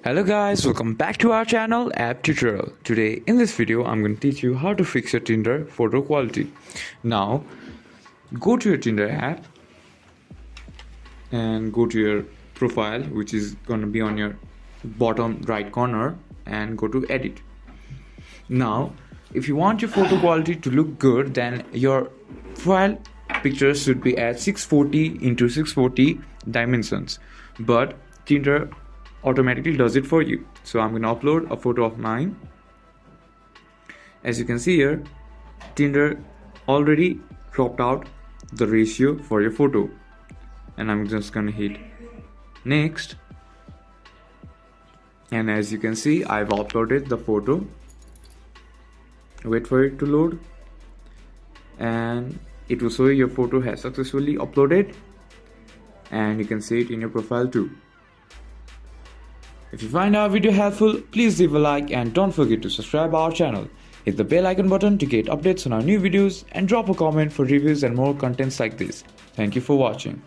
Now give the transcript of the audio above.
Hello guys, welcome back to our channel App Tutorial. Today in this video I'm going to teach you how to fix your Tinder photo quality. Now go to your Tinder app and go to your profile, which is going to be on your bottom right corner, and go to edit. Now if you want your photo quality to look good, then your profile pictures should be at 640 into 640 dimensions, but Tinder automatically does it for you. So I'm going to upload a photo of mine. As you can see here, Tinder already cropped out the ratio for your photo, and I'm just going to hit next, and as you can see, I've uploaded the photo. Wait for it to load, and it will show you your photo has successfully uploaded, and you can see it in your profile too. If you find our video helpful, please leave a like and don't forget to subscribe our channel. Hit the bell icon button to get updates on our new videos and drop a comment for reviews and more contents like this. Thank you for watching.